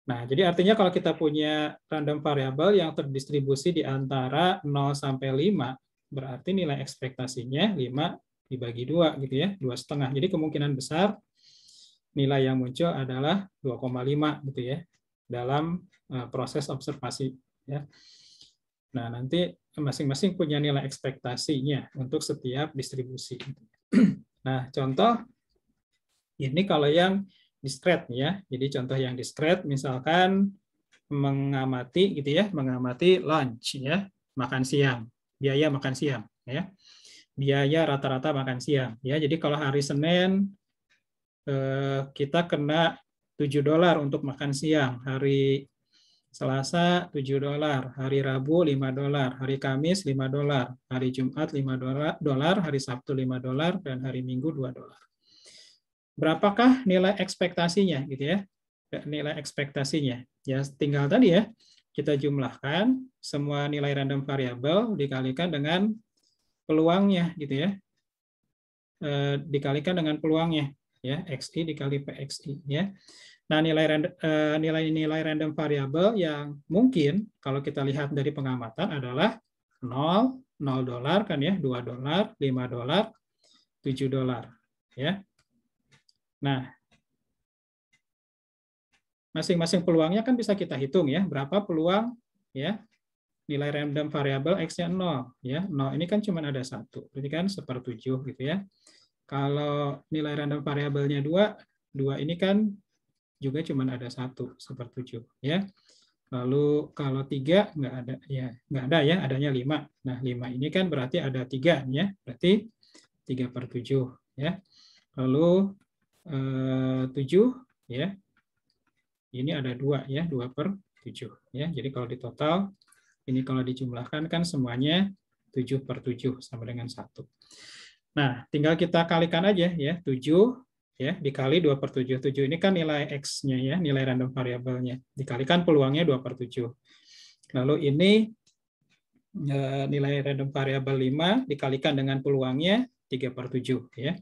Nah, jadi artinya kalau kita punya random variable yang terdistribusi di antara 0 sampai 5, berarti nilai ekspektasinya 5 dibagi 2 gitu ya, 2,5. Jadi kemungkinan besar nilai yang muncul adalah 2,5 gitu ya dalam proses observasi ya. Nah, nanti masing-masing punya nilai ekspektasinya untuk setiap distribusi. Nah, contoh ini kalau yang diskret ya. Jadi contoh yang diskret misalkan mengamati gitu ya, mengamati lunch ya, makan siang, biaya makan siang ya. Biaya rata-rata makan siang ya. Jadi kalau hari Senin kita kena $7 untuk makan siang, hari Selasa $7, hari Rabu $5, hari Kamis $5, hari Jumat $5, hari Sabtu $5, dan hari Minggu $2. Berapakah nilai ekspektasinya gitu ya? Nilai ekspektasinya. Ya tinggal tadi ya, kita jumlahkan semua nilai random variable dikalikan dengan peluangnya gitu ya. Dikalikan dengan peluangnya ya, XI dikali PXI ya. Nah, nilai random variable yang mungkin kalau kita lihat dari pengamatan adalah $0 kan ya, $2, $5, $7 ya. Nah, masing-masing peluangnya kan bisa kita hitung ya, berapa peluang ya nilai random variable X-nya 0 ya. 0 ini kan cuma ada 1, berarti kan 1/7 gitu ya. Kalau nilai random variabelnya 2 ini kan juga cuma ada 1/7 ya. Lalu kalau 3 nggak ada ya, adanya 5. Nah, 5 ini kan berarti ada 3 ya, berarti 3/7 ya. Lalu 7 ya. Ini ada 2 ya, 2/7 ya. Jadi kalau di total ini kalau dijumlahkan kan semuanya 7/7 sama dengan 1. Nah, tinggal kita kalikan aja ya, 7 ya dikali 2/7. 7 ini kan nilai X-nya ya, nilai random variabelnya. Dikalikan peluangnya 2/7. Lalu ini nilai random variabel 5 dikalikan dengan peluangnya 3/7 ya.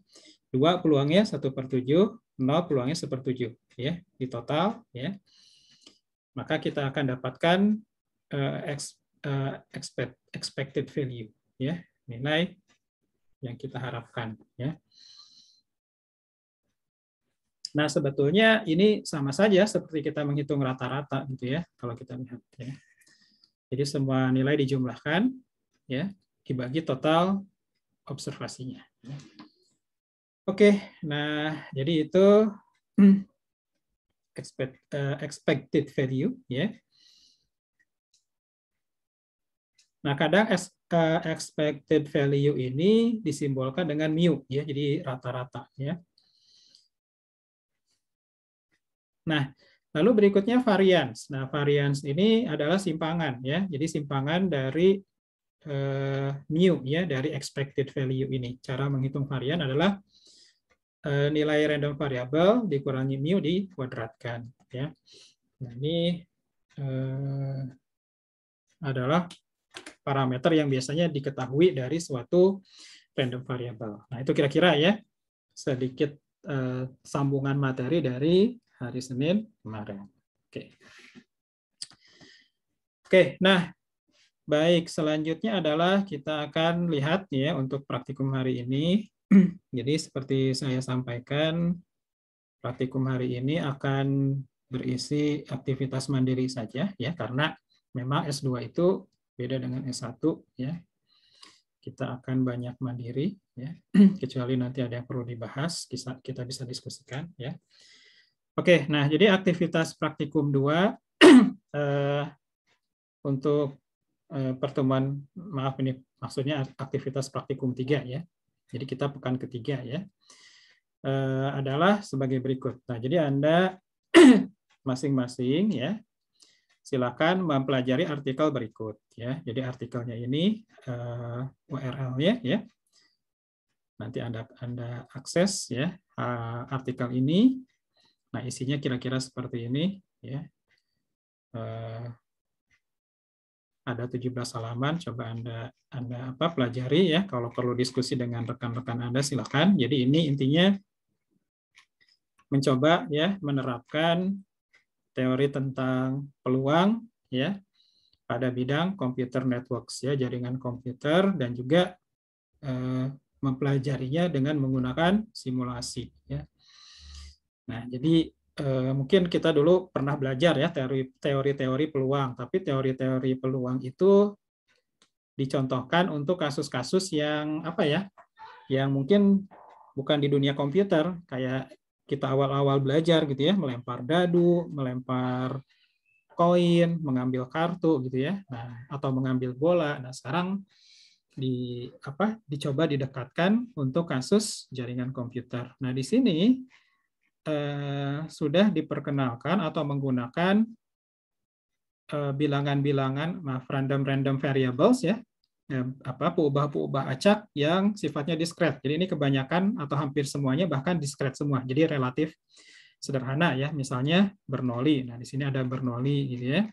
2 peluangnya 1/7, 0 peluangnya 1/7 ya, di total ya. Maka kita akan dapatkan expected value ya, nilai yang kita harapkan ya. Nah, sebetulnya ini sama saja seperti kita menghitung rata-rata gitu ya, kalau kita lihat ya. Jadi semua nilai dijumlahkan ya, dibagi total observasinya. Oke, nah jadi itu expected value ya. Nah, kadang expected value ini disimbolkan dengan mu ya, jadi rata-rata ya. Nah, lalu berikutnya variance. Nah, variance ini adalah simpangan ya. Jadi simpangan dari mu ya, dari expected value ini. Cara menghitung varian adalah nilai random variable dikurangi mu dikuadratkan ya. Nah, ini adalah parameter yang biasanya diketahui dari suatu random variable. Nah, itu kira-kira ya sedikit sambungan materi dari hari Senin kemarin. Oke. Oke, nah Baik, selanjutnya adalah kita akan lihat ya untuk praktikum hari ini. Jadi seperti saya sampaikan, praktikum hari ini akan berisi aktivitas mandiri saja ya, karena memang S2 itu beda dengan S1 ya. Kita akan banyak mandiri ya, kecuali nanti ada yang perlu dibahas, kita bisa diskusikan ya. Oke, nah jadi aktivitas praktikum 2 untuk pertemuan, maaf ini maksudnya aktivitas praktikum 3 ya. Jadi kita pekan ketiga ya. Adalah sebagai berikut. Nah, jadi Anda masing-masing ya silakan mempelajari artikel berikut ya. Jadi artikelnya ini URL-nya ya. Nanti Anda akses ya artikel ini. Nah, isinya kira-kira seperti ini ya. Ada 17 halaman, coba Anda pelajari ya. Kalau perlu diskusi dengan rekan-rekan Anda silakan. Jadi ini intinya mencoba ya menerapkan teori tentang peluang ya pada bidang computer networks ya, jaringan komputer, dan juga mempelajarinya dengan menggunakan simulasi ya. Nah, jadi mungkin kita dulu pernah belajar ya teori-teori peluang, tapi teori-teori peluang itu dicontohkan untuk kasus-kasus yang apa ya, yang mungkin bukan di dunia komputer, kayak kita awal-awal belajar gitu ya, melempar dadu, melempar koin, mengambil kartu gitu ya, nah, atau mengambil bola. Nah, sekarang dicoba didekatkan untuk kasus jaringan komputer. Nah, di sini sudah diperkenalkan atau menggunakan bilangan-bilangan, random variables ya, peubah-peubah acak yang sifatnya diskret. Jadi ini kebanyakan atau hampir semuanya bahkan diskret semua. Jadi relatif sederhana ya. Misalnya Bernoulli. Nah, di sini ada Bernoulli gitu ya.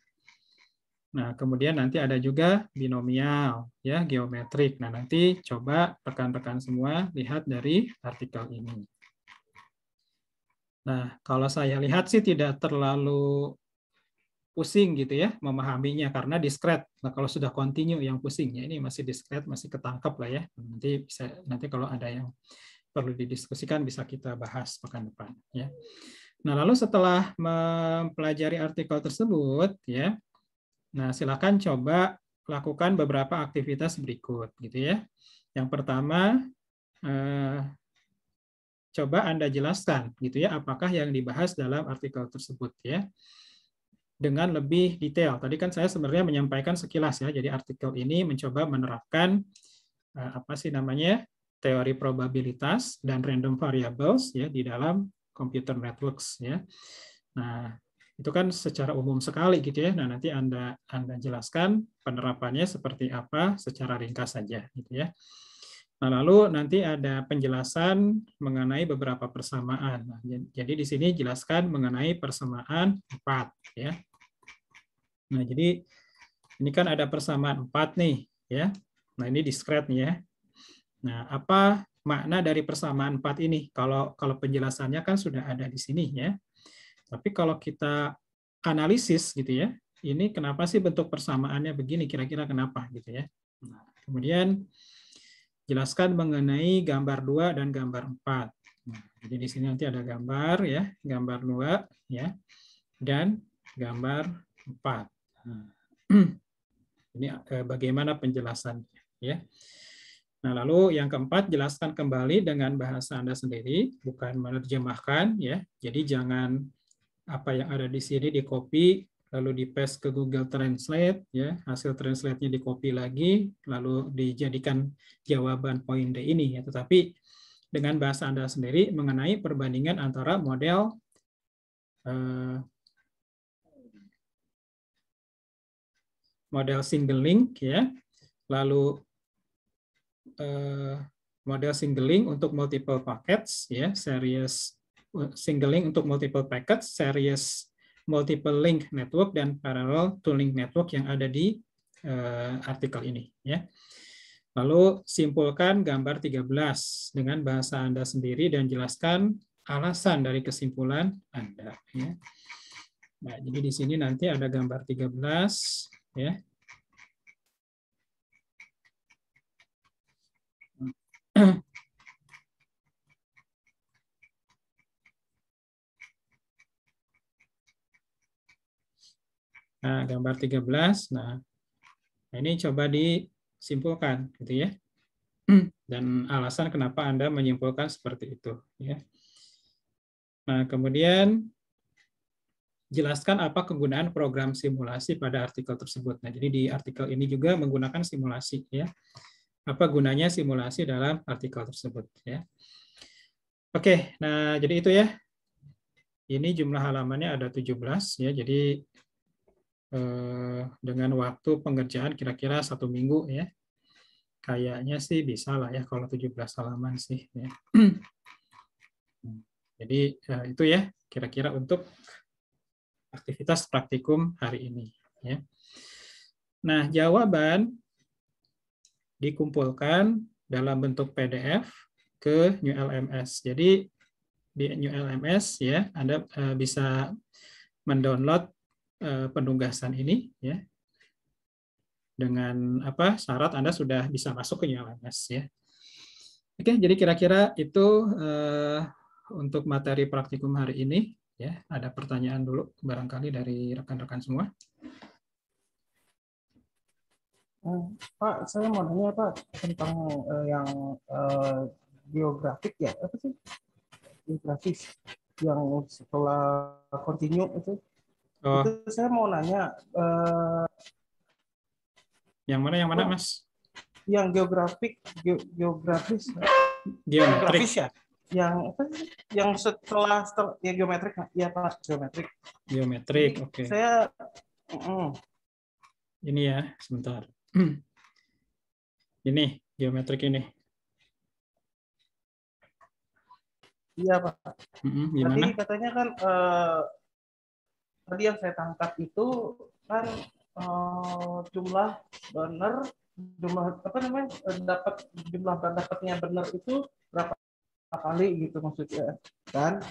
Nah, kemudian nanti ada juga binomial ya, geometrik. Nah, nanti coba rekan-rekan semua lihat dari artikel ini. Nah, kalau saya lihat sih tidak terlalu pusing gitu ya memahaminya karena diskret. Nah, kalau sudah continue yang pusingnya ini masih diskret, masih ketangkep lah ya. Nanti kalau ada yang perlu didiskusikan bisa kita bahas pekan depan ya. Nah, lalu setelah mempelajari artikel tersebut ya, nah silakan coba lakukan beberapa aktivitas berikut gitu ya. Yang pertama coba Anda jelaskan gitu ya apakah yang dibahas dalam artikel tersebut ya dengan lebih detail. Tadi kan saya sebenarnya menyampaikan sekilas ya. Jadi artikel ini mencoba menerapkan teori probabilitas dan random variables ya di dalam computer networks ya. Nah, itu kan secara umum sekali gitu ya. Nah, nanti Anda jelaskan penerapannya seperti apa secara ringkas saja gitu ya. Nah, lalu nanti ada penjelasan mengenai beberapa persamaan. Nah, jadi di sini jelaskan mengenai persamaan 4 ya. Nah, jadi ini kan ada persamaan 4 nih ya. Nah, ini diskret nih ya. Nah, apa makna dari persamaan 4 ini? Kalau penjelasannya kan sudah ada di sini ya. Tapi kalau kita analisis gitu ya, ini kenapa sih bentuk persamaannya begini? Kira-kira kenapa gitu ya? Nah, kemudian jelaskan mengenai gambar 2 dan gambar 4. Nah, jadi di sini nanti ada gambar ya, gambar 2 ya, dan gambar 4. Nah, ini bagaimana penjelasannya ya. Nah, lalu yang keempat, jelaskan kembali dengan bahasa Anda sendiri, bukan menerjemahkan ya. Jadi jangan apa yang ada di sini di-copy lalu di-paste ke Google Translate ya, hasil translate-nya di-copy lagi lalu dijadikan jawaban poin D ini ya, tetapi dengan bahasa Anda sendiri mengenai perbandingan antara model single link ya, lalu model single link untuk multiple packets ya, series single link untuk multiple packets, series multiple link network, dan parallel to link network yang ada di artikel ini ya. Lalu simpulkan gambar 13 dengan bahasa Anda sendiri dan jelaskan alasan dari kesimpulan Anda ya. Nah, jadi di sini nanti ada gambar 13 ya. Nah, gambar 13. Nah, ini coba disimpulkan gitu ya. Dan alasan kenapa Anda menyimpulkan seperti itu ya. Nah, kemudian jelaskan apa kegunaan program simulasi pada artikel tersebut. Nah, jadi di artikel ini juga menggunakan simulasi ya. Apa gunanya simulasi dalam artikel tersebut ya. Oke, nah jadi itu ya. Ini jumlah halamannya ada 17 ya. Jadi dengan waktu pengerjaan kira-kira 1 minggu ya. Kayaknya sih bisa lah ya kalau 17 halaman sih ya. Jadi itu ya kira-kira untuk aktivitas praktikum hari ini ya. Nah, jawaban dikumpulkan dalam bentuk PDF ke New LMS. Jadi di New LMS ya Anda bisa mendownload penugasan ini ya. Dengan syarat Anda sudah bisa masuk ke New LMS ya. Oke, jadi kira-kira itu untuk materi praktikum hari ini ya. Ada pertanyaan dulu barangkali dari rekan-rekan semua. Pak, saya mau nanya Pak tentang yang geografik ya, apa sih? Geografis yang setelah continue itu. Oh, Itu saya mau nanya yang mana Mas? Yang geografis Geometrik. ya. Yang apa sih? Yang setelah ya geometrik ya Pak, geometrik. Geometrik, oke. Saya ini ya, sebentar. Ini geometrik ini. Iya Pak. Gimana? Tadi katanya kan tadi yang saya tangkap itu kan jumlah donor, jumlah apa namanya dapat jumlah dapatnya benar itu berapa kali gitu maksudnya. Dan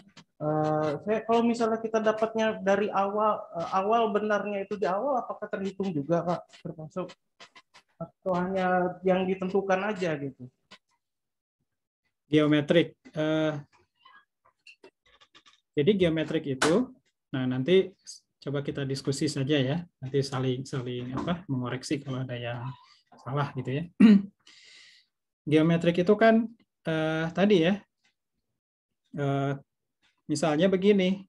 saya kalau misalnya kita dapatnya dari awal benarnya itu di awal, apakah terhitung juga Pak termasuk atau hanya yang ditentukan aja gitu? Geometrik. Jadi geometrik itu, nah nanti coba kita diskusi saja ya, nanti saling mengoreksi kalau ada yang salah gitu ya. Geometrik itu kan tadi ya, misalnya begini,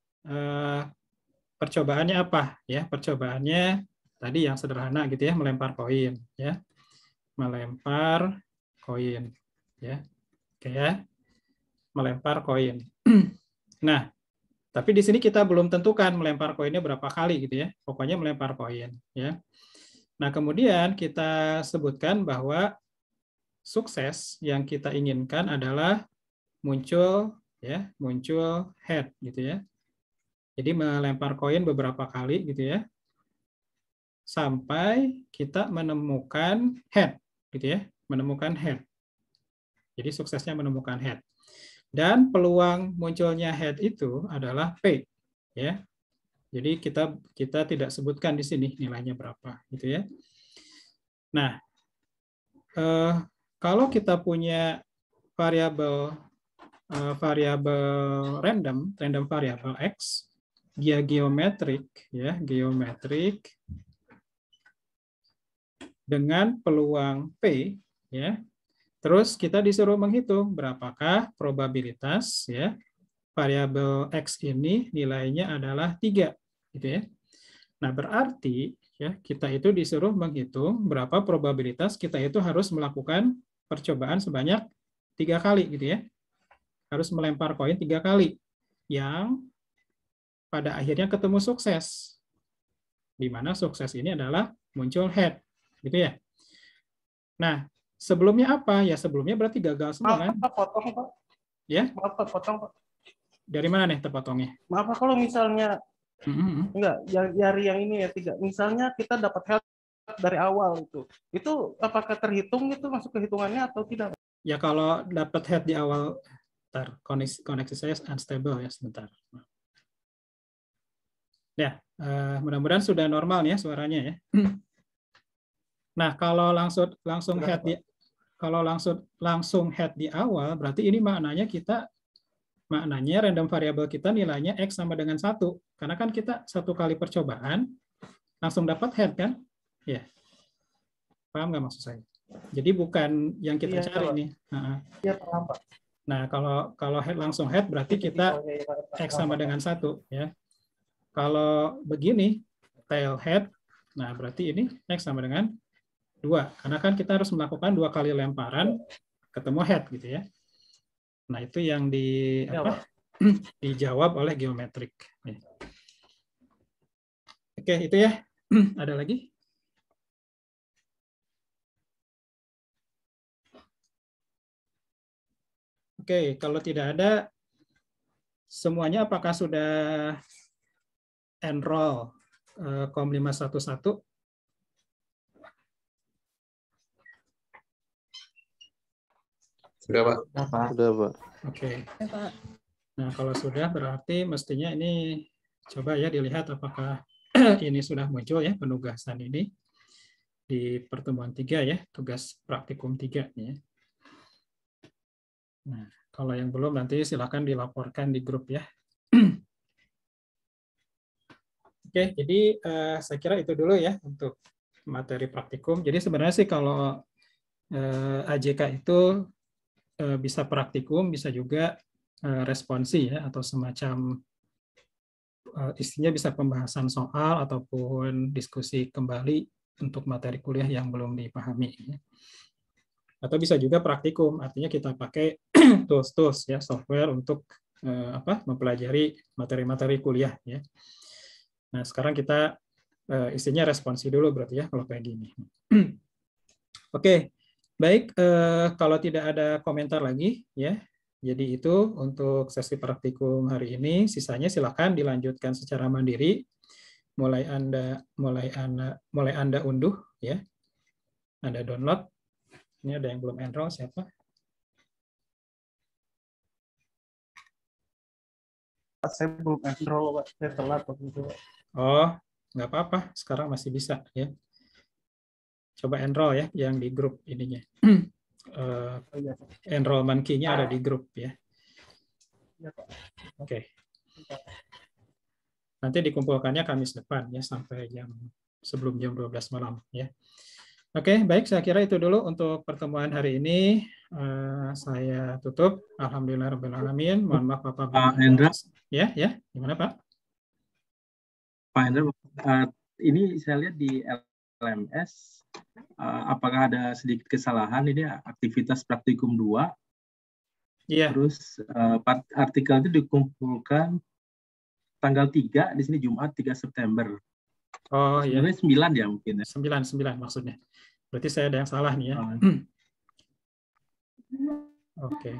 percobaannya apa ya? Percobaannya tadi yang sederhana gitu ya, melempar koin ya, melempar koin ya, kayak melempar koin. Nah, tapi di sini kita belum tentukan melempar koinnya berapa kali gitu ya. Pokoknya melempar koin ya. Nah, kemudian kita sebutkan bahwa sukses yang kita inginkan adalah muncul head gitu ya. Jadi melempar koin beberapa kali gitu ya. Sampai kita menemukan head gitu ya, menemukan head. Jadi suksesnya menemukan head. Dan peluang munculnya head itu adalah P ya. Jadi kita tidak sebutkan di sini nilainya berapa gitu ya. Nah, kalau kita punya variabel random variabel x, dia geometrik dengan peluang P ya. Terus kita disuruh menghitung berapakah probabilitas ya variabel x ini nilainya adalah 3 gitu ya. Nah, berarti ya kita itu disuruh menghitung berapa probabilitas kita itu harus melakukan percobaan sebanyak 3 kali gitu ya. Harus melempar koin 3 kali yang pada akhirnya ketemu sukses. Di mana sukses ini adalah muncul head gitu ya. Nah, sebelumnya apa? Ya sebelumnya berarti gagal semua kan? Maaf, potong Pak. Ya? Maaf Pak, potong Pak. Dari mana nih terpotongnya? Maaf Pak, kalau misalnya enggak, dari yang ini ya 3. Misalnya kita dapat head dari awal itu apakah terhitung gitu masuk ke hitungannya atau tidak? Ya kalau dapat head di awal, koneksi saya unstable ya sebentar. Ya, mudah-mudahan sudah normal ya suaranya ya. Nah, kalau langsung head kalau langsung head di awal, berarti ini maknanya random variable kita nilainya X sama dengan 1. Karena kan kita satu kali percobaan, langsung dapat head kan? Ya. Paham nggak maksud saya? Jadi bukan yang kita cari nih. Iya, paham, Pak. Nah, kalau langsung head berarti kita X sama dengan 1. Ya. Kalau begini, tail head, nah berarti ini X sama dengan 2. Karena kan kita harus melakukan 2 kali lemparan ketemu head gitu ya. Nah, itu yang dijawab oleh geometrik. Oke, itu ya. Ada lagi? Oke, kalau tidak ada, semuanya apakah sudah enroll COM 511? Sudah, Pak. Sudah, Pak. Oke. Nah, kalau sudah berarti mestinya ini coba ya dilihat apakah ini sudah muncul ya penugasan ini di pertemuan 3 ya, tugas praktikum 3 ya. Nah, kalau yang belum nanti silakan dilaporkan di grup ya. Oke, jadi saya kira itu dulu ya untuk materi praktikum. Jadi sebenarnya sih kalau AJK itu bisa praktikum, bisa juga responsi ya, atau semacam isinya bisa pembahasan soal ataupun diskusi kembali untuk materi kuliah yang belum dipahami. Ya. Atau bisa juga praktikum, artinya kita pakai tools-tools ya, software untuk mempelajari materi-materi kuliah ya. Nah, sekarang kita isinya responsi dulu berarti ya kalau kayak gini. Oke. Baik, kalau tidak ada komentar lagi, ya. Jadi itu untuk sesi praktikum hari ini. Sisanya silakan dilanjutkan secara mandiri. Mulai Anda unduh, ya. Anda download. Ini ada yang belum enroll, siapa? Saya belum enroll, Pak. Saya telat waktu itu. Oh, nggak apa-apa. Sekarang masih bisa, ya. Coba enroll ya, yang di grup ininya. Enrollment key-nya ada di grup ya. Oke. Nanti dikumpulkannya Kamis depan ya, sampai sebelum jam 12 malam ya. Oke, baik, saya kira itu dulu untuk pertemuan hari ini. Saya tutup. Alhamdulillahirrahmanirrahim. Mohon maaf Pak Hendra. Ya, gimana Pak? Pak Hendra, ini saya lihat di LMS, apakah ada sedikit kesalahan ini aktivitas praktikum 2? Iya. Terus artikel itu dikumpulkan tanggal 3, di sini Jumat 3 September. Oh iya. Sebenarnya 9 ya mungkin ya. 9 maksudnya. Berarti saya ada yang salah nih ya. Oke.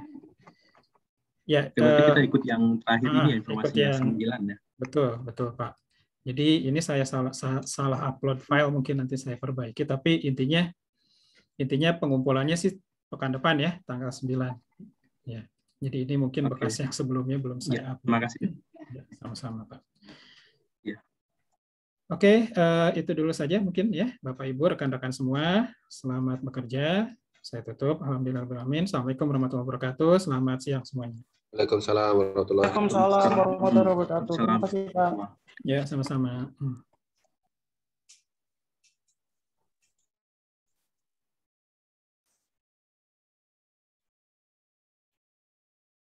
Ya, berarti kita ikut yang terakhir ini ya, informasinya yang 9 ya. Betul Pak. Jadi ini saya salah upload file, mungkin nanti saya perbaiki. Tapi intinya pengumpulannya sih pekan depan ya, tanggal 9. Ya. Jadi ini mungkin bekas yang sebelumnya belum saya upload. Terima kasih. Ya, sama-sama Pak. Ya. Oke, itu dulu saja mungkin ya, Bapak Ibu, rekan-rekan semua. Selamat bekerja. Saya tutup. Alhamdulillahirrahmanirrahim. Assalamualaikum warahmatullahi wabarakatuh. Selamat siang semuanya. Waalaikumsalam warahmatullahi wabarakatuh. Waalaikumsalam warahmatullahi wabarakatuh. Terima kasih, Pak. Ya, sama-sama.